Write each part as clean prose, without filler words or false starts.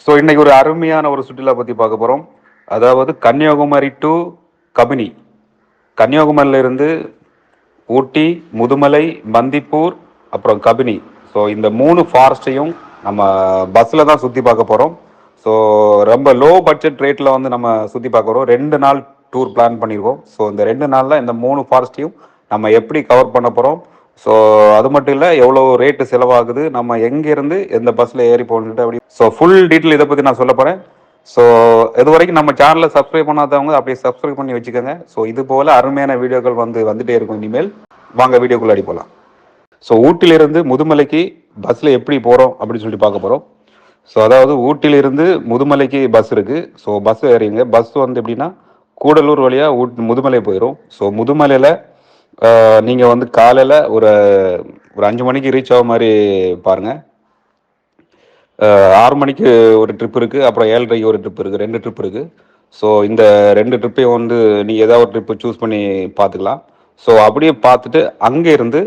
So இன்னைக்கு ஒரு அருமையான ஒரு சுற்றுலா பற்றி பார்க்க போகிறோம். அதாவது கன்னியாகுமரி டு கபினி. கன்னியாகுமரியில இருந்து ஊட்டி, முதுமலை, பந்திப்பூர், அப்புறம் கபினி. ஸோ இந்த 3 ஃபாரஸ்ட்டையும் நம்ம பஸ்ஸில் தான் சுற்றி பார்க்க போகிறோம். ஸோ ரொம்ப லோ பட்ஜெட் ரேட்டில் வந்து நம்ம சுற்றி பார்க்க போகிறோம். 2 நாள் டூர் பிளான் பண்ணியிருக்கோம். ஸோ இந்த 2 நாளில் இந்த 3 ஃபாரஸ்ட்டையும் நம்ம எப்படி கவர் பண்ண போகிறோம். ஸோ அது மட்டும் இல்லை, எவ்வளோ ரேட்டு செலவாகுது, நம்ம எங்கேருந்து எந்த பஸ்ஸில் ஏறி போகணுன்ட்டு அப்படி ஸோ ஃபுல் டீட்டெயில் இதை பற்றி நான் சொல்ல போகிறேன். ஸோ இது வரைக்கும் நம்ம சேனலை சப்ஸ்கிரைப் பண்ணாதவங்க அப்படியே சப்ஸ்கிரைப் பண்ணி வச்சுக்கோங்க. ஸோ இது போல் அருமையான வீடியோக்கள் வந்துட்டே இருக்கும் இனிமேல். வாங்க வீடியோக்குள்ள அடி போகலாம். ஸோ ஊட்டிலிருந்து முதுமலைக்கு பஸ்ஸில் எப்படி போகிறோம் அப்படின்னு சொல்லிட்டு பார்க்க போகிறோம். ஸோ அதாவது ஊட்டிலிருந்து முதுமலைக்கு பஸ் இருக்குது. ஸோ பஸ் ஏறிங்க. பஸ் வந்து எப்படின்னா கூடலூர் வழியாக முதுமலை போயிடும். ஸோ முதுமலையில் நீங்கள் வந்து காலையில் ஒரு 5 மணிக்கு ரீச் ஆக மாதிரி பாருங்கள். 6 மணிக்கு ஒரு ட்ரிப் இருக்குது, அப்புறம் 7:30 ஒரு ட்ரிப் இருக்குது. 2 ட்ரிப் இருக்குது. ஸோ இந்த 2 ட்ரிப்பையும் வந்து நீங்கள் ஏதாவது ஒரு ட்ரிப்பு சூஸ் பண்ணி பார்த்துக்கலாம். ஸோ அப்படியே பார்த்துட்டு அங்கேருந்து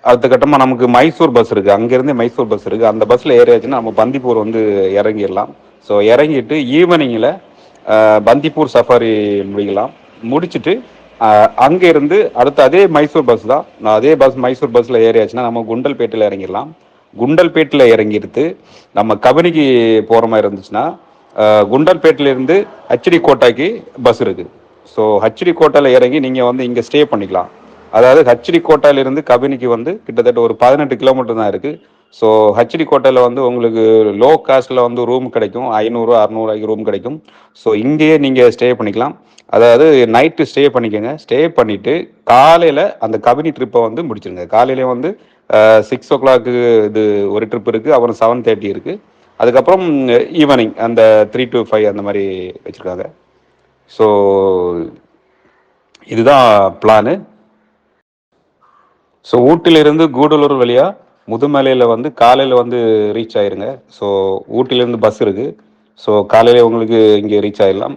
அடுத்த கட்டமாக நமக்கு மைசூர் பஸ் இருக்குது. அங்கேருந்து மைசூர் பஸ் இருக்குது. அந்த பஸ்ஸில் ஏறியாச்சுன்னா நம்ம பந்திப்பூர் வந்து இறங்கிடலாம். ஸோ இறங்கிட்டு ஈவினிங்கில் பந்திப்பூர் சஃபாரி முடிக்கலாம். முடிச்சுட்டு அங்கேருந்து அடுத்து அதே மைசூர் பஸ் தான். அதே பஸ் மைசூர் பஸ்ஸில் ஏறியாச்சுன்னா நம்ம குண்டல்பேட்டில் இறங்கிடலாம். குண்டல்பேட்டில் இறங்கிடுத்து நம்ம கபினிக்கு போகிற மாதிரி இருந்துச்சுன்னா குண்டல்பேட்டிலேருந்து ஹச்டி கோட்டாக்கு பஸ் இருக்குது. ஸோ ஹச்டி கோட்டாவில் இறங்கி நீங்கள் வந்து இங்கே ஸ்டே பண்ணிக்கலாம். அதாவது ஹச்டி கோட்டாயிலிருந்து கபினிக்கு வந்து கிட்டத்தட்ட ஒரு 18 கிலோமீட்டர் தான் இருக்குது. ஸோ ஹச்டி கோட்டையில் வந்து உங்களுக்கு லோ காஸ்ட்டில் வந்து ரூம் கிடைக்கும். 500-600 ரூம் கிடைக்கும். ஸோ இங்கேயே நீங்கள் ஸ்டே பண்ணிக்கலாம். அதாவது நைட்டு ஸ்டே பண்ணிக்கோங்க. ஸ்டே பண்ணிவிட்டு காலையில் அந்த கபினி ட்ரிப்பை வந்து முடிச்சிருங்க. காலையிலே வந்து 6 o'clock இது ஒரு ட்ரிப் இருக்குது, அப்புறம் 7:30 இருக்குது. அதுக்கப்புறம் ஈவினிங் அந்த 3 to 5 அந்த மாதிரி வச்சுருக்காங்க. ஸோ இதுதான் பிளானு. ஸோ ஊட்டிலிருந்து கூடலூர் வழியாக முதுமலையில் வந்து காலையில் வந்து ரீச் ஆயிருங்க. ஸோ ஊட்டிலேருந்து பஸ் இருக்குது. ஸோ காலையில் உங்களுக்கு இங்கே ரீச் ஆகிடலாம்.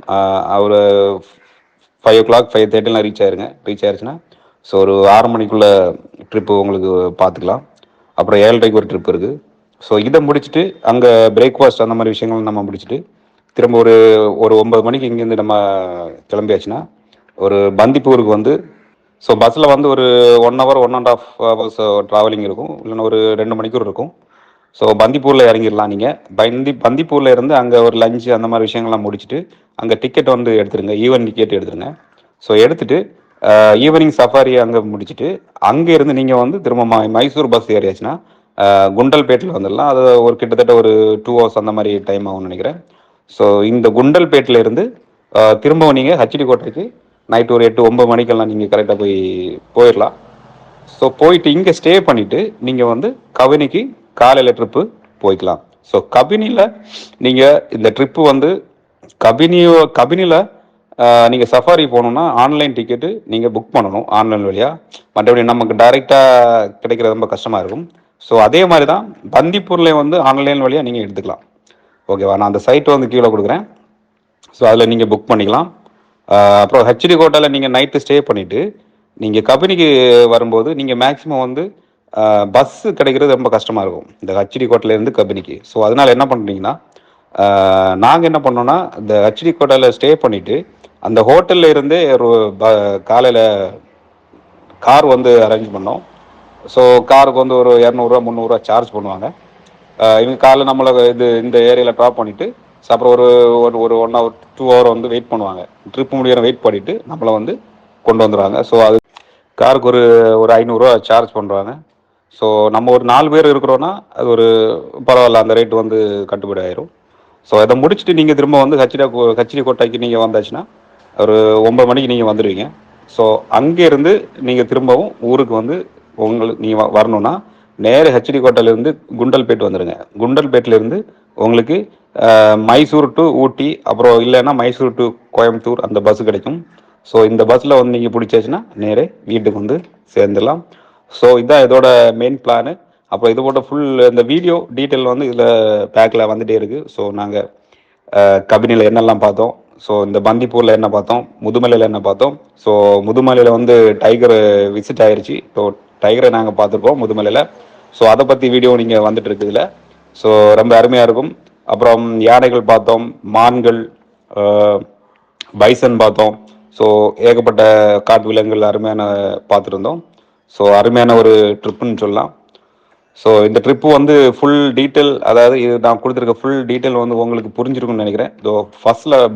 ஒரு 5 o'clock 5:30 ரீச் ஆயிருங்க. ரீச் ஆயிருச்சுன்னா ஸோ ஒரு 6 மணிக்குள்ளே ட்ரிப்பு உங்களுக்கு பார்த்துக்கலாம். அப்புறம் 7:30 ஒரு ட்ரிப் இருக்குது. ஸோ இதை முடிச்சுட்டு அங்கே பிரேக்ஃபாஸ்ட் அந்த மாதிரி விஷயங்கள் நம்ம முடிச்சுட்டு திரும்ப ஒரு 9 மணிக்கு இங்கேருந்து நம்ம கிளம்பியாச்சுன்னா ஒரு பந்திப்பூருக்கு வந்து ஸோ பஸ்ஸில் வந்து ஒரு 1 hour 1.5 hours ட்ராவலிங் இருக்கும். இல்லைன்னா ஒரு 2 மணிக்கூர் இருக்கும். ஸோ பந்திப்பூரில் இறங்கிடலாம். நீங்கள் பந்திப்பூரில் இருந்து அங்கே ஒரு லஞ்சு அந்த மாதிரி விஷயங்கள்லாம் முடிச்சுட்டு அங்கே டிக்கெட் வந்து எடுத்துருங்க. ஈவினிங் டிக்கெட் எடுத்துருங்க. ஸோ எடுத்துகிட்டு ஈவினிங் சஃபாரி அங்கே முடிச்சுட்டு அங்கேருந்து நீங்கள் வந்து திரும்ப மைசூர் பஸ் ஏறியாச்சுன்னா குண்டல்பேட்டில் வந்துடலாம். அது ஒரு கிட்டத்தட்ட ஒரு 2 hours அந்த மாதிரி டைம் ஆகும்னு நினைக்கிறேன். ஸோ இந்த குண்டல்பேட்டிலேருந்து திரும்பவும் நீங்கள் ஹச்டி கோட்டைக்கு நைட்டு ஒரு 8-9 மணிக்கெல்லாம் நீங்கள் கரெக்டாக போயிடலாம். ஸோ போயிட்டு இங்கே ஸ்டே பண்ணிவிட்டு நீங்கள் வந்து கபினிக்கு காலையில் ட்ரிப்பு போய்க்கலாம். ஸோ கபினியில் நீங்கள் இந்த ட்ரிப்பு வந்து கபினியில் நீங்கள் சஃபாரி போகணுன்னா ஆன்லைன் டிக்கெட்டு நீங்கள் புக் பண்ணணும் ஆன்லைன் வழியாக. மற்றபடி நமக்கு டைரெக்டாக கிடைக்கிறது ரொம்ப கஷ்டமாக இருக்கும். ஸோ அதே மாதிரி தான் பந்திப்பூர்லேயே வந்து ஆன்லைன் வழியாக நீங்கள் எடுத்துக்கலாம். ஓகேவா? நான் அந்த சைட்டு வந்து கீழே கொடுக்குறேன். ஸோ அதில் நீங்கள் புக் பண்ணிக்கலாம். அப்புறம் ஹச்டி கோட்டாவில் நீங்கள் நைட்டு ஸ்டே பண்ணிவிட்டு நீங்கள் கபினிக்கு வரும்போது நீங்கள் மேக்ஸிமம் வந்து பஸ்ஸு கிடைக்கிறது ரொம்ப கஷ்டமாக இருக்கும் இந்த ஹச்டி கோட்டையிலேருந்து கபினிக்கு. ஸோ அதனால் என்ன பண்ணுறீங்கன்னா நாங்கள் என்ன பண்ணோன்னா இந்த ஹச்டி கோட்டையில் ஸ்டே பண்ணிவிட்டு அந்த ஹோட்டலில் இருந்தே ஒரு காலையில் கார் வந்து அரேஞ்ச் பண்ணோம். ஸோ காருக்கு வந்து ஒரு 200-300 சார்ஜ் பண்ணுவாங்க. இவங்க காலையில் நம்மளை இந்த ஏரியாவில் ட்ராப் பண்ணிவிட்டு அப்புறம் ஒரு 1 hour 2 hour வந்து வெயிட் பண்ணுவாங்க. ட்ரிப் முடிகிற வெயிட் பண்ணிவிட்டு நம்மளை வந்து கொண்டு வந்துடுவாங்க. ஸோ அது காருக்கு ஒரு 500 சார்ஜ் பண்ணுறாங்க. ஸோ நம்ம ஒரு 4 பேர் இருக்கிறோன்னா அது ஒரு பரவாயில்ல, அந்த ரேட்டு வந்து கட்டுப்படி ஆயிரும். ஸோ அதை முடிச்சுட்டு நீங்கள் திரும்ப வந்து ஹச்டி கோட்டைக்கு நீங்கள் வந்தாச்சுன்னா ஒரு 9 மணிக்கு நீங்கள் வந்துடுவீங்க. ஸோ அங்கேருந்து நீங்கள் திரும்பவும் ஊருக்கு வந்து நீங்கள் வரணுன்னா நேர ஹச்டி கோட்டையிலேருந்து குண்டல்பேட் வந்துடுங்க. குண்டல்பேட்டிலேருந்து உங்களுக்கு மைசூர் டு ஊட்டி, அப்புறம் இல்லைன்னா மைசூர் டு கோயம்புத்தூர் அந்த பஸ் கிடைக்கும். ஸோ இந்த பஸ்ஸில் வந்து நீங்கள் பிடிச்சாச்சுன்னா நேரே வீட்டுக்கு வந்து சேர்ந்துடலாம். ஸோ இதுதான் இதோட மெயின் பிளானு. அப்புறம் இதோட ஃபுல் இந்த வீடியோ டீட்டெயில் வந்து இதில் பேக்கில் வந்துகிட்டே இருக்குது. ஸோ நாங்கள் கபினியில் என்னெல்லாம் பார்த்தோம், ஸோ இந்த பந்திப்பூரில் என்ன பார்த்தோம், முதுமலையில் என்ன பார்த்தோம். ஸோ முதுமலையில் வந்து டைகர் விசிட் ஆயிடுச்சு. ஸோ டைகரை நாங்கள் பார்த்துருக்கோம் முதுமலையில். ஸோ அதை பற்றி வீடியோ நீங்கள் வந்துட்டு இருக்குதுல. ஸோ ரொம்ப அருமையாக இருக்கும். அப்புறம் யானைகள் பார்த்தோம், மான்கள், பைசன் பார்த்தோம். ஸோ ஏகப்பட்ட காட்டு விலங்குகள் அருமையான பார்த்துருந்தோம். ஸோ அருமையான ஒரு ட்ரிப்புன்னு சொல்லலாம். ஸோ இந்த ட்ரிப்பு வந்து ஃபுல் டீட்டெயில், அதாவது இது நான் கொடுத்துருக்க ஃபுல் டீட்டெயில் வந்து உங்களுக்கு புரிஞ்சிருக்கும்னு நினைக்கிறேன். ஸோ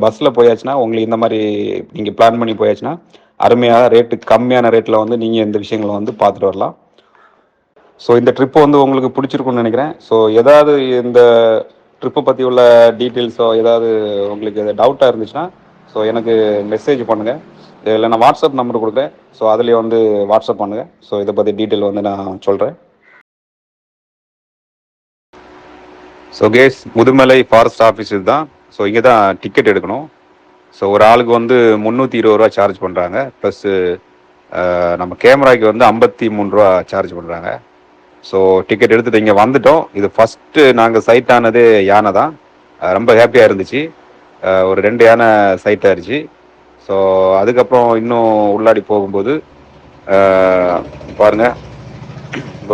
பஸ்ஸில் போயாச்சுன்னா உங்களுக்கு இந்த மாதிரி நீங்கள் பிளான் பண்ணி போயாச்சுன்னா அருமையாக ரேட்டு கம்மியான ரேட்டில் வந்து நீங்கள் இந்த விஷயங்களை வந்து பார்த்துட்டு வரலாம். ஸோ இந்த ட்ரிப்பு வந்து உங்களுக்கு பிடிச்சிருக்கும்னு நினைக்கிறேன். ஸோ ஏதாவது இந்த ட்ரிப்பை பற்றி உள்ள டீட்டெயில்ஸோ ஏதாவது உங்களுக்கு டவுட்டாக இருந்துச்சுன்னா ஸோ எனக்கு மெசேஜ் பண்ணுங்கள். இல்லை நான் வாட்ஸ்அப் நம்பர் கொடுக்குறேன். ஸோ அதுலேயே வந்து வாட்ஸ்அப் பண்ணுங்கள். ஸோ இதை பற்றி டீட்டெயில் வந்து நான் சொல்கிறேன். So case, Mudumalai forest office தான். ஸோ இங்கே தான் டிக்கெட் எடுக்கணும். ஸோ ஒரு ஆளுக்கு வந்து 320 ரூபா சார்ஜ் பண்ணுறாங்க. ப்ளஸ்ஸு நம்ம கேமராக்கு வந்து 53 ரூபா சார்ஜ் பண்ணுறாங்க. ஸோ டிக்கெட் எடுத்துகிட்டு இங்கே வந்துட்டோம். இது ஃபஸ்ட்டு நாங்கள் சைட் ஆனதே யானை தான். ரொம்ப ஹாப்பியாக இருந்துச்சு. ஒரு 2 யானை சைட் ஆயிடுச்சு. ஸோ அதுக்கப்புறம் இன்னும் உள்ளாடி போகும்போது பாருங்கள்,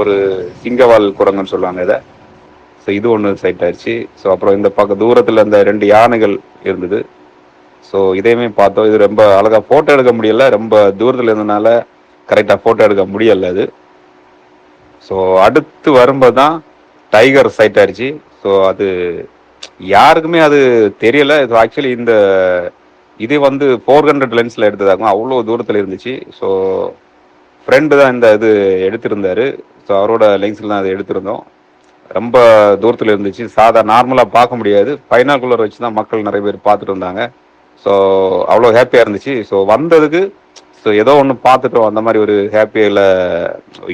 ஒரு சிங்கவால் குரங்குன்னு சொல்லுவாங்க இதை. ஸோ இது ஒன்று சைட் ஆயிடுச்சு. ஸோ அப்புறம் இந்த பக்கம் தூரத்தில் இந்த 2 யானைகள் இருந்தது. ஸோ இதையுமே பார்த்தோம். இது ரொம்ப அழகாக ஃபோட்டோ எடுக்க முடியல, ரொம்ப தூரத்தில் இருந்ததுனால கரெக்டாக ஃபோட்டோ எடுக்க முடியல அது. ஸோ அடுத்து வரும்போது தான் டைகர் சைட் ஆயிடுச்சு. ஸோ அது யாருக்குமே அது தெரியல. இது ஆக்சுவலி இந்த இது வந்து 400 லென்ஸில் எடுத்ததாகும், அவ்வளோ தூரத்தில் இருந்துச்சு. ஸோ ஃப்ரெண்டு தான் இந்த இது எடுத்திருந்தாரு. ஸோ அவரோட லென்ஸில் தான் அதை எடுத்திருந்தோம். ரொம்ப தூரத்தில் இருந்துச்சு. நார்மலாக பார்க்க முடியாது. பைனாகுலர் வச்சு தான் மக்கள் நிறைய பேர் பார்த்துட்டு இருந்தாங்க. ஸோ அவ்வளோ ஹாப்பியாக இருந்துச்சு. ஸோ வந்ததுக்கு ஸோ ஏதோ ஒன்று பார்த்துட்டோம், அந்த மாதிரி ஒரு ஹாப்பியில்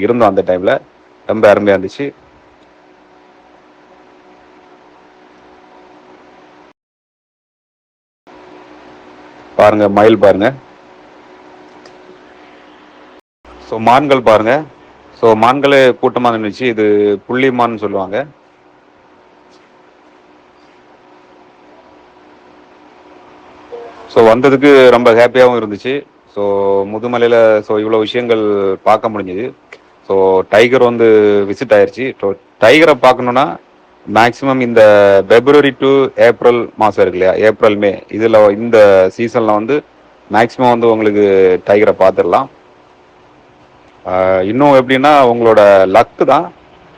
இருந்தோம் அந்த டைமில். ரொம்ப அருமையாக இருந்துச்சு. பாருங்க, மயில் பாருங்க. ஸோ மான்கள் பாருங்க. ஸோ மான்களே கூட்டமாக இருந்துச்சு. இது புள்ளிமான்னு சொல்லுவாங்க. ஸோ வந்ததுக்கு ரொம்ப ஹாப்பியாகவும் இருந்துச்சு. ஸோ முதுமலையில் ஸோ இவ்வளோ விஷயங்கள் பார்க்க முடிஞ்சுது. ஸோ டைகர் வந்து விசிட் ஆயிடுச்சு. ஸோ டைகரை பார்க்கணுன்னா மேக்ஸிமம் இந்த பிப்ரவரி டு ஏப்ரல் மாதம் இருக்கு இல்லையா, ஏப்ரல் மே, இதில் இந்த சீசனில் வந்து மேக்ஸிமம் வந்து உங்களுக்கு டைகரை பார்த்துடலாம். இன்னும் எப்படின்னா உங்களோட லக்கு தான்,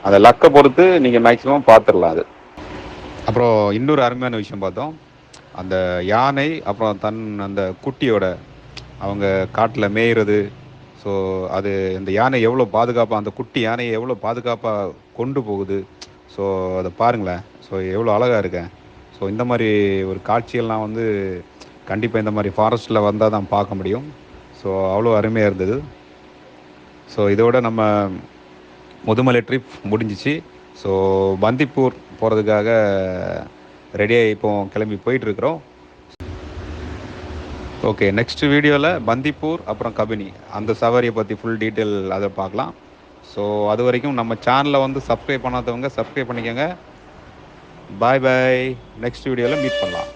அந்த லக்கை பொறுத்து நீங்கள் மேக்ஸிமம் பார்த்துடலாம் அது. அப்புறம் இன்னொரு அருமையான விஷயம் பார்த்தோம். அந்த யானை அப்புறம் அந்த குட்டியோட அவங்க காட்டில் மேயிறது. ஸோ அது அந்த யானை எவ்வளோ பாதுகாப்பாக, அந்த குட்டி யானையை எவ்வளோ பாதுகாப்பாக கொண்டு போகுது. ஸோ அதை பாருங்களேன். ஸோ எவ்வளோ அழகாக இருக்கேன். ஸோ இந்த மாதிரி ஒரு காட்சியெல்லாம் வந்து கண்டிப்பாக இந்த மாதிரி ஃபாரஸ்ட்டில் வந்தால் தான் பார்க்க முடியும். ஸோ அவ்வளோ அருமையாக இருந்தது. ஸோ இதோட நம்ம முதுமலை ட்ரிப் முடிஞ்சிச்சு. ஸோ பந்திப்பூர் போகிறதுக்காக ரெடியாக இப்போ கிளம்பி போயிட்டுருக்குறோம். ஓகே, நெக்ஸ்ட் வீடியோவில் பந்திப்பூர் அப்புறம் கபினி அந்த சவாரியை பற்றி ஃபுல் டீட்டெயில் அதை பார்க்கலாம். ஸோ அது வரைக்கும் நம்ம சேனலை வந்து சப்ஸ்கிரைப் பண்ணாதவங்க சப்ஸ்கிரைப் பண்ணிக்கோங்க. பாய் பாய். நெக்ஸ்ட் வீடியோவில் மீட் பண்ணலாம்.